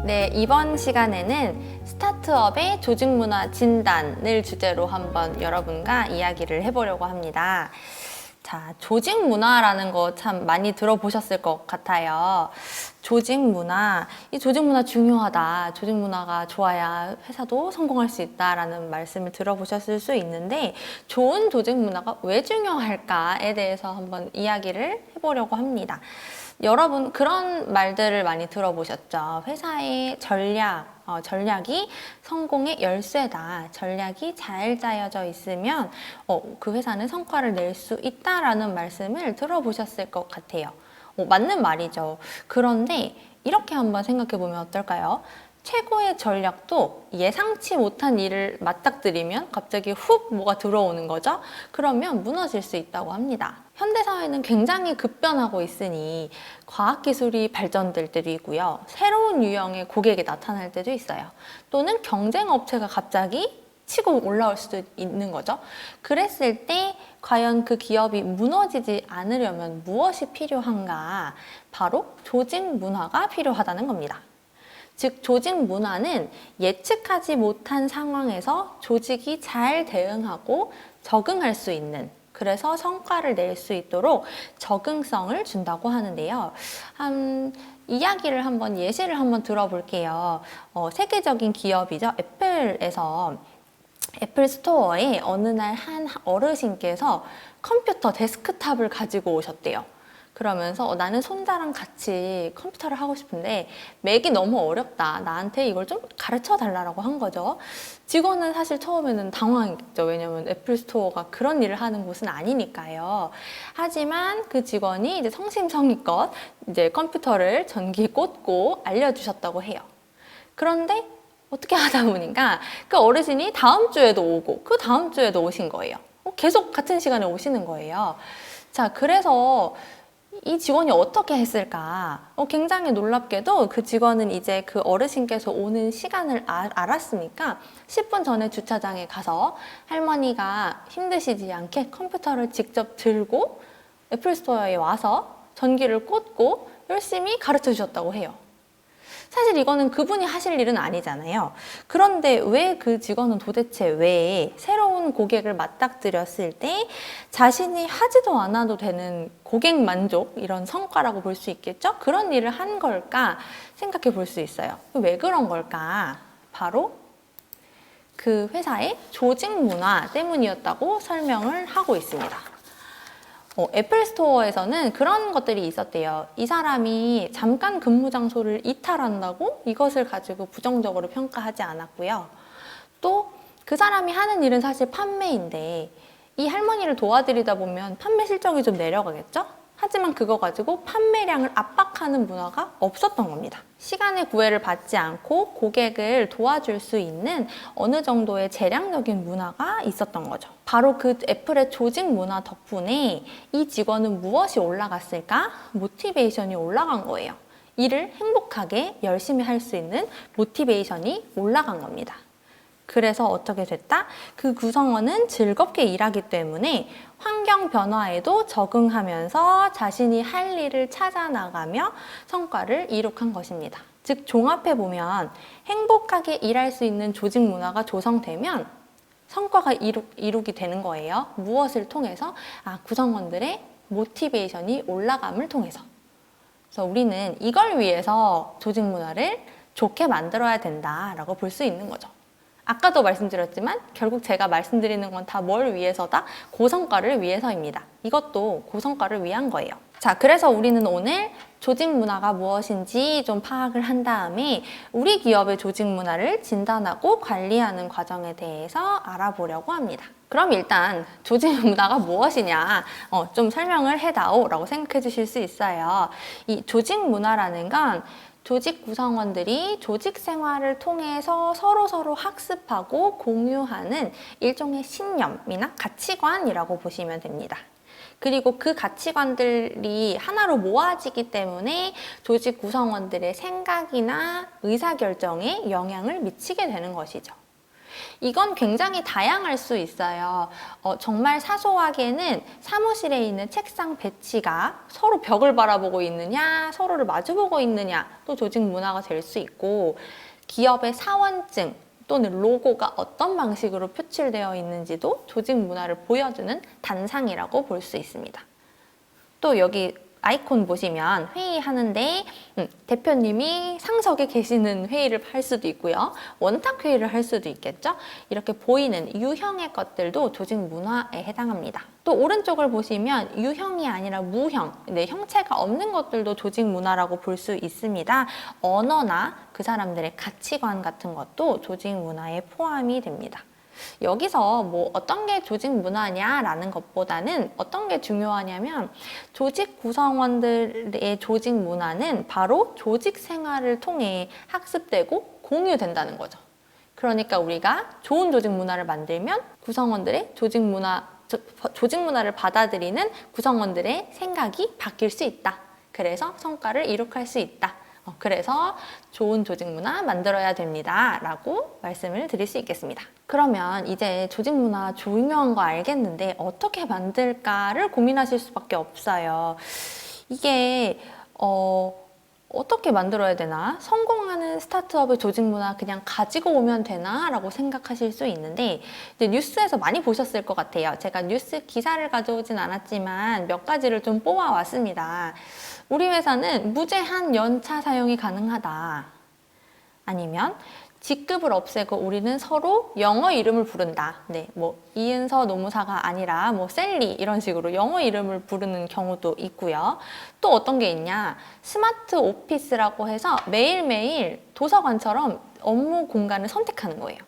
네, 이번 시간에는 스타트업의 조직 문화 진단을 주제로 한번 여러분과 이야기를 해보려고 합니다. 자, 조직 문화라는 거 참 많이 들어보셨을 것 같아요. 조직 문화, 이 조직 문화 중요하다. 조직 문화가 좋아야 회사도 성공할 수 있다라는 말씀을 들어보셨을 수 있는데, 좋은 조직 문화가 왜 중요할까에 대해서 한번 이야기를 해보려고 합니다. 여러분 그런 말들을 많이 들어보셨죠? 회사의 전략이 성공의 열쇠다. 전략이 잘 짜여져 있으면 그 회사는 성과를 낼 수 있다라는 말씀을 들어보셨을 것 같아요. 맞는 말이죠. 그런데 이렇게 한번 생각해 보면 어떨까요? 최고의 전략도 예상치 못한 일을 맞닥뜨리면 갑자기 훅 뭐가 들어오는 거죠? 그러면 무너질 수 있다고 합니다. 현대사회는 굉장히 급변하고 있으니 과학기술이 발전될 때도 있고요. 새로운 유형의 고객이 나타날 때도 있어요. 또는 경쟁업체가 갑자기 치고 올라올 수도 있는 거죠. 그랬을 때 과연 그 기업이 무너지지 않으려면 무엇이 필요한가? 바로 조직 문화가 필요하다는 겁니다. 즉, 조직 문화는 예측하지 못한 상황에서 조직이 잘 대응하고 적응할 수 있는, 그래서 성과를 낼 수 있도록 적응성을 준다고 하는데요. 이야기를 한번, 예시를 한번 들어볼게요. 세계적인 기업이죠. 애플에서 애플 스토어에 어느 날 한 어르신께서 컴퓨터 데스크탑을 가지고 오셨대요. 그러면서 나는 손자랑 같이 컴퓨터를 하고 싶은데 맥이 너무 어렵다. 나한테 이걸 좀 가르쳐 달라고 한 거죠. 직원은 사실 처음에는 당황했죠. 왜냐면 애플 스토어가 그런 일을 하는 곳은 아니니까요. 하지만 그 직원이 이제 성심성의껏 이제 컴퓨터를 전기 꽂고 알려주셨다고 해요. 그런데 어떻게 하다 보니까 그 어르신이 다음 주에도 오고 그 다음 주에도 오신 거예요. 계속 같은 시간에 오시는 거예요. 자, 그래서 이 직원이 어떻게 했을까? 굉장히 놀랍게도 그 직원은 이제 그 어르신께서 오는 시간을 알았으니까 10분 전에 주차장에 가서 할머니가 힘드시지 않게 컴퓨터를 직접 들고 애플 스토어에 와서 전기를 꽂고 열심히 가르쳐 주셨다고 해요. 사실 이거는 그분이 하실 일은 아니잖아요. 그런데 왜 그 직원은 도대체 왜 새로운 고객을 맞닥뜨렸을 때 자신이 하지도 않아도 되는 고객 만족, 이런 성과라고 볼 수 있겠죠? 그런 일을 한 걸까 생각해 볼 수 있어요. 왜 그런 걸까? 바로 그 회사의 조직 문화 때문이었다고 설명을 하고 있습니다. 애플 스토어에서는 그런 것들이 있었대요. 이 사람이 잠깐 근무 장소를 이탈한다고 이것을 가지고 부정적으로 평가하지 않았고요. 또 그 사람이 하는 일은 사실 판매인데 이 할머니를 도와드리다 보면 판매 실적이 좀 내려가겠죠? 하지만 그거 가지고 판매량을 압박하는 문화가 없었던 겁니다. 시간의 구애를 받지 않고 고객을 도와줄 수 있는 어느 정도의 재량적인 문화가 있었던 거죠. 바로 그 애플의 조직 문화 덕분에 이 직원은 무엇이 올라갔을까? 모티베이션이 올라간 거예요. 일을 행복하게 열심히 할 수 있는 모티베이션이 올라간 겁니다. 그래서 어떻게 됐다? 그 구성원은 즐겁게 일하기 때문에 환경 변화에도 적응하면서 자신이 할 일을 찾아나가며 성과를 이룩한 것입니다. 즉, 종합해보면 행복하게 일할 수 있는 조직 문화가 조성되면 성과가 이룩이 되는 거예요. 무엇을 통해서? 구성원들의 모티베이션이 올라감을 통해서. 그래서 우리는 이걸 위해서 조직 문화를 좋게 만들어야 된다라고 볼 수 있는 거죠. 아까도 말씀드렸지만 결국 제가 말씀드리는 건 다 뭘 위해서다? 고성과를 위해서입니다. 이것도 고성과를 위한 거예요. 자, 그래서 우리는 오늘 조직 문화가 무엇인지 좀 파악을 한 다음에 우리 기업의 조직 문화를 진단하고 관리하는 과정에 대해서 알아보려고 합니다. 그럼 일단 조직 문화가 무엇이냐 좀 설명을 해다오 라고 생각해 주실 수 있어요. 이 조직 문화라는 건 조직 구성원들이 조직 생활을 통해서 서로 학습하고 공유하는 일종의 신념이나 가치관이라고 보시면 됩니다. 그리고 그 가치관들이 하나로 모아지기 때문에 조직 구성원들의 생각이나 의사결정에 영향을 미치게 되는 것이죠. 이건 굉장히 다양할 수 있어요. 정말 사소하게는 사무실에 있는 책상 배치가 서로 벽을 바라보고 있느냐, 서로를 마주보고 있느냐, 또 조직 문화가 될 수 있고, 기업의 사원증 또는 로고가 어떤 방식으로 표출되어 있는지도 조직 문화를 보여주는 단상이라고 볼 수 있습니다. 또 여기 아이콘 보시면 회의하는데 대표님이 상석에 계시는 회의를 할 수도 있고요. 원탁 회의를 할 수도 있겠죠. 이렇게 보이는 유형의 것들도 조직 문화에 해당합니다. 또 오른쪽을 보시면 유형이 아니라 무형, 형체가 없는 것들도 조직 문화라고 볼 수 있습니다. 언어나 그 사람들의 가치관 같은 것도 조직 문화에 포함이 됩니다. 여기서 뭐 어떤 게 조직 문화냐라는 것보다는 어떤 게 중요하냐면 조직 구성원들의 조직 문화는 바로 조직 생활을 통해 학습되고 공유된다는 거죠. 그러니까 우리가 좋은 조직 문화를 만들면 구성원들의 조직 문화를 받아들이는 구성원들의 생각이 바뀔 수 있다. 그래서 성과를 이룩할 수 있다. 그래서 좋은 조직 문화 만들어야 됩니다 라고 말씀을 드릴 수 있겠습니다. 그러면 이제 조직 문화 중요한 거 알겠는데 어떻게 만들까를 고민하실 수밖에 없어요. 이게 어떻게 만들어야 되나? 성공하는 스타트업의 조직 문화 그냥 가지고 오면 되나? 라고 생각하실 수 있는데 이제 뉴스에서 많이 보셨을 것 같아요. 제가 뉴스 기사를 가져오진 않았지만 몇 가지를 좀 뽑아왔습니다. 우리 회사는 무제한 연차 사용이 가능하다. 아니면 직급을 없애고 우리는 서로 영어 이름을 부른다. 네, 뭐 이은서 노무사가 아니라 뭐 셀리 이런 식으로 영어 이름을 부르는 경우도 있고요. 또 어떤 게 있냐? 스마트 오피스라고 해서 매일매일 도서관처럼 업무 공간을 선택하는 거예요.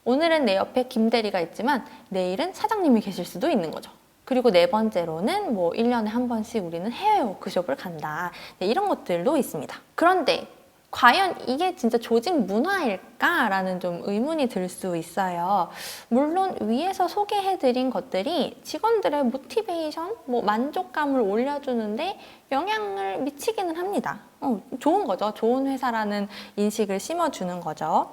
오늘은 내 옆에 김 대리가 있지만 내일은 사장님이 계실 수도 있는 거죠. 그리고 네 번째로는 뭐 1년에 한 번씩 우리는 해외 워크숍을 간다. 네, 이런 것들도 있습니다. 그런데 과연 이게 진짜 조직 문화일까라는 좀 의문이 들 수 있어요. 물론 위에서 소개해드린 것들이 직원들의 모티베이션, 뭐 만족감을 올려주는데 영향을 미치기는 합니다. 좋은 거죠. 좋은 회사라는 인식을 심어주는 거죠.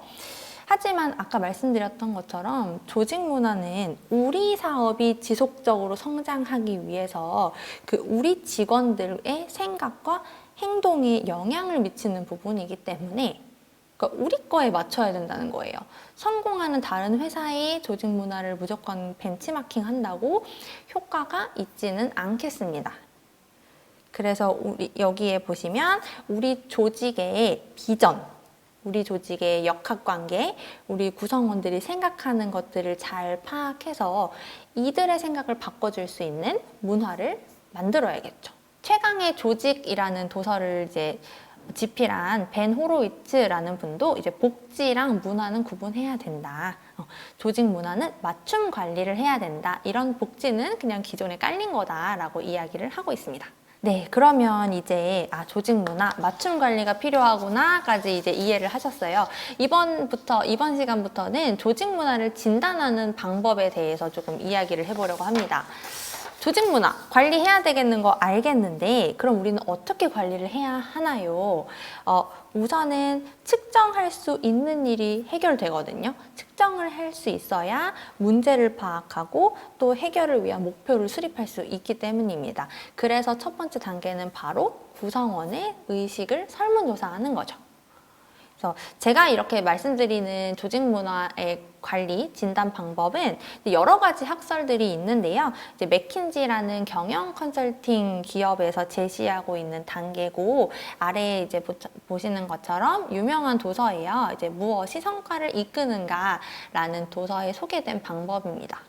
하지만 아까 말씀드렸던 것처럼 조직 문화는 우리 사업이 지속적으로 성장하기 위해서 그 우리 직원들의 생각과 행동에 영향을 미치는 부분이기 때문에 그러니까 우리 거에 맞춰야 된다는 거예요. 성공하는 다른 회사의 조직 문화를 무조건 벤치마킹 한다고 효과가 있지는 않겠습니다. 그래서 여기에 보시면 우리 조직의 비전, 우리 조직의 역학관계, 우리 구성원들이 생각하는 것들을 잘 파악해서 이들의 생각을 바꿔줄 수 있는 문화를 만들어야겠죠. 최강의 조직이라는 도서를 이제 집필한 벤 호로위츠라는 분도 이제 복지랑 문화는 구분해야 된다. 조직 문화는 맞춤 관리를 해야 된다. 이런 복지는 그냥 기존에 깔린 거다라고 이야기를 하고 있습니다. 네, 그러면 이제 조직 문화, 맞춤 관리가 필요하구나까지 이제 이해를 하셨어요. 이번 시간부터는 조직 문화를 진단하는 방법에 대해서 조금 이야기를 해보려고 합니다. 조직 문화 관리해야 되겠는 거 알겠는데 그럼 우리는 어떻게 관리를 해야 하나요? 우선은 측정할 수 있는 일이 해결되거든요. 측정을 할 수 있어야 문제를 파악하고 또 해결을 위한 목표를 수립할 수 있기 때문입니다. 그래서 첫 번째 단계는 바로 구성원의 의식을 설문조사하는 거죠. 그래서 제가 이렇게 말씀드리는 조직 문화의 관리, 진단 방법은 여러 가지 학설들이 있는데요. 이제 맥킨지라는 경영 컨설팅 기업에서 제시하고 있는 단계고, 아래에 이제 보시는 것처럼 유명한 도서예요. 이제 무엇이 성과를 이끄는가라는 도서에 소개된 방법입니다.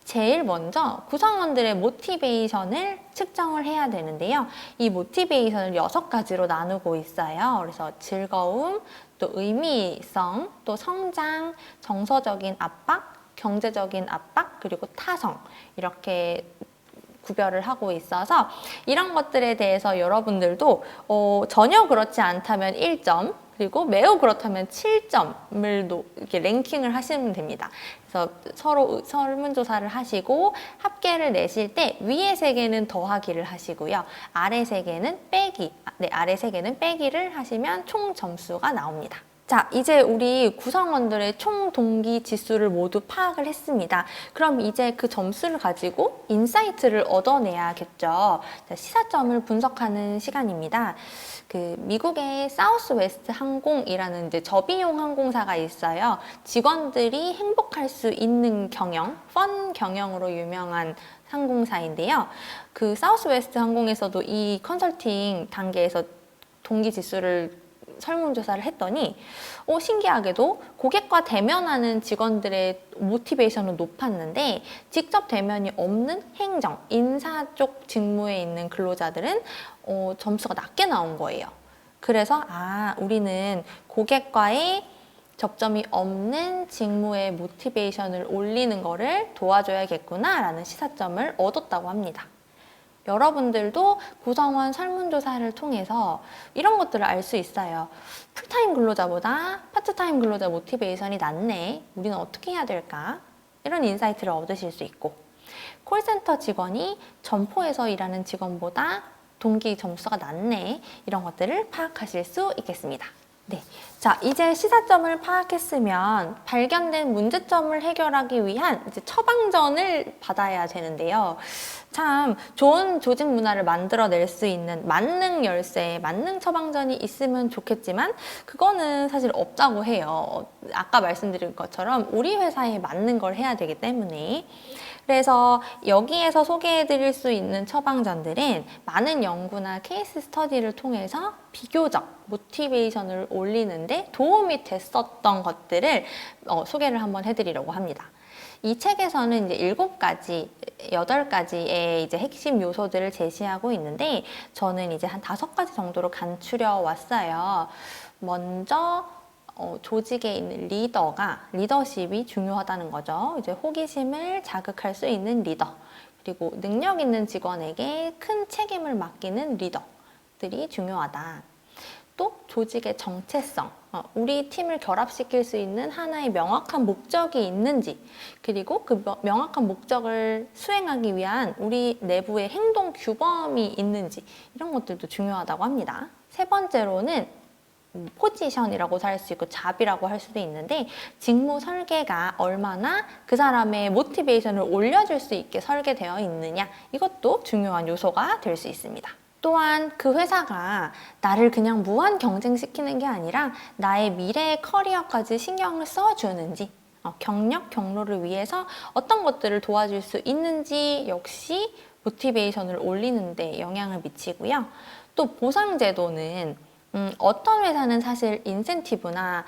제일 먼저 구성원들의 모티베이션을 측정을 해야 되는데요. 이 모티베이션을 6가지로 나누고 있어요. 그래서 즐거움, 또 의미성, 또 성장, 정서적인 압박, 경제적인 압박, 그리고 타성 이렇게 구별을 하고 있어서 이런 것들에 대해서 여러분들도 전혀 그렇지 않다면 1점, 그리고 매우 그렇다면 7점을 이렇게 랭킹을 하시면 됩니다. 그래서 서로 설문조사를 하시고 합계를 내실 때 위에 3개는 더하기를 하시고요. 아래 3개는 빼기, 아래 3개는 빼기를 하시면 총 점수가 나옵니다. 자, 이제 우리 구성원들의 총 동기 지수를 모두 파악을 했습니다. 그럼 이제 그 점수를 가지고 인사이트를 얻어내야겠죠. 자, 시사점을 분석하는 시간입니다. 그 미국의 사우스웨스트 항공이라는 이제 저비용 항공사가 있어요. 직원들이 행복할 수 있는 경영, 펀 경영으로 유명한 항공사인데요. 그 사우스웨스트 항공에서도 이 컨설팅 단계에서 동기 지수를 설문조사를 했더니 신기하게도 고객과 대면하는 직원들의 모티베이션은 높았는데 직접 대면이 없는 행정, 인사 쪽 직무에 있는 근로자들은 점수가 낮게 나온 거예요. 그래서 우리는 고객과의 접점이 없는 직무의 모티베이션을 올리는 거를 도와줘야겠구나 라는 시사점을 얻었다고 합니다. 여러분들도 구성원 설문조사를 통해서 이런 것들을 알 수 있어요. 풀타임 근로자보다 파트타임 근로자 모티베이션이 낮네. 우리는 어떻게 해야 될까? 이런 인사이트를 얻으실 수 있고, 콜센터 직원이 점포에서 일하는 직원보다 동기 점수가 낮네. 이런 것들을 파악하실 수 있겠습니다. 네. 자, 이제 시사점을 파악했으면 발견된 문제점을 해결하기 위한 이제 처방전을 받아야 되는데요. 참 좋은 조직 문화를 만들어낼 수 있는 만능 열쇠, 만능 처방전이 있으면 좋겠지만 그거는 사실 없다고 해요. 아까 말씀드린 것처럼 우리 회사에 맞는 걸 해야 되기 때문에. 그래서 여기에서 소개해드릴 수 있는 처방전들은 많은 연구나 케이스 스터디를 통해서 비교적 모티베이션을 올리는데 도움이 됐었던 것들을 소개를 한번 해드리려고 합니다. 이 책에서는 이제 7가지, 8가지의 이제 핵심 요소들을 제시하고 있는데 저는 이제 한 5가지 정도로 간추려 왔어요. 먼저 조직에 있는 리더십이 중요하다는 거죠. 이제 호기심을 자극할 수 있는 리더, 그리고 능력 있는 직원에게 큰 책임을 맡기는 리더들이 중요하다. 또 조직의 정체성, 우리 팀을 결합시킬 수 있는 하나의 명확한 목적이 있는지, 그리고 그 명확한 목적을 수행하기 위한 우리 내부의 행동 규범이 있는지, 이런 것들도 중요하다고 합니다. 세 번째로는 포지션이라고 할 수 있고 잡이라고 할 수도 있는데 직무 설계가 얼마나 그 사람의 모티베이션을 올려줄 수 있게 설계되어 있느냐, 이것도 중요한 요소가 될 수 있습니다. 또한 그 회사가 나를 그냥 무한 경쟁시키는 게 아니라 나의 미래의 커리어까지 신경을 써주는지, 경력, 경로를 위해서 어떤 것들을 도와줄 수 있는지 역시 모티베이션을 올리는 데 영향을 미치고요. 또 보상제도는 어떤 회사는 사실 인센티브나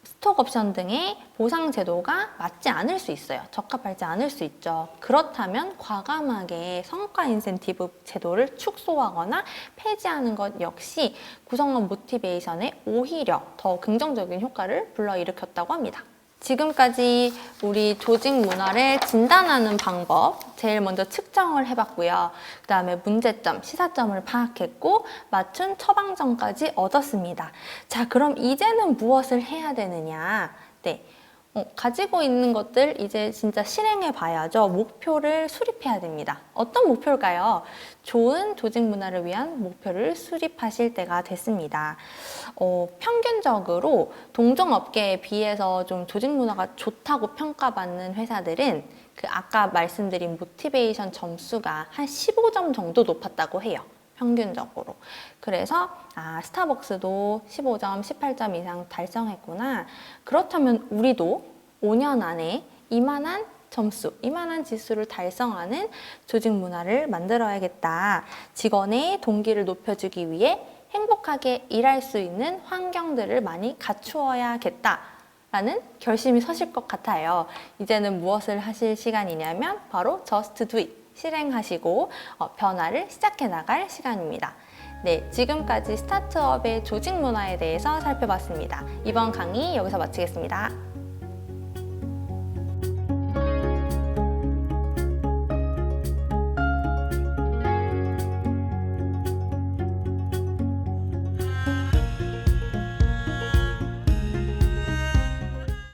스톡 옵션 등의 보상 제도가 맞지 않을 수 있어요. 적합하지 않을 수 있죠. 그렇다면 과감하게 성과 인센티브 제도를 축소하거나 폐지하는 것 역시 구성원 모티베이션에 오히려 더 긍정적인 효과를 불러일으켰다고 합니다. 지금까지 우리 조직 문화를 진단하는 방법 제일 먼저 측정을 해봤고요. 그 다음에 문제점, 시사점을 파악했고 맞춤 처방전까지 얻었습니다. 자, 그럼 이제는 무엇을 해야 되느냐? 네. 가지고 있는 것들 이제 진짜 실행해 봐야죠. 목표를 수립해야 됩니다. 어떤 목표일까요? 좋은 조직 문화를 위한 목표를 수립하실 때가 됐습니다. 평균적으로 동종업계에 비해서 좀 조직 문화가 좋다고 평가받는 회사들은 그 아까 말씀드린 모티베이션 점수가 한 15점 정도 높았다고 해요. 평균적으로. 그래서 스타벅스도 15점, 18점 이상 달성했구나. 그렇다면 우리도 5년 안에 이만한 점수, 이만한 지수를 달성하는 조직 문화를 만들어야겠다. 직원의 동기를 높여주기 위해 행복하게 일할 수 있는 환경들을 많이 갖추어야겠다. 라는 결심이 서실 것 같아요. 이제는 무엇을 하실 시간이냐면 바로 Just Do It. 실행하시고 변화를 시작해 나갈 시간입니다. 네, 지금까지 스타트업의 조직 문화에 대해서 살펴봤습니다. 이번 강의 여기서 마치겠습니다.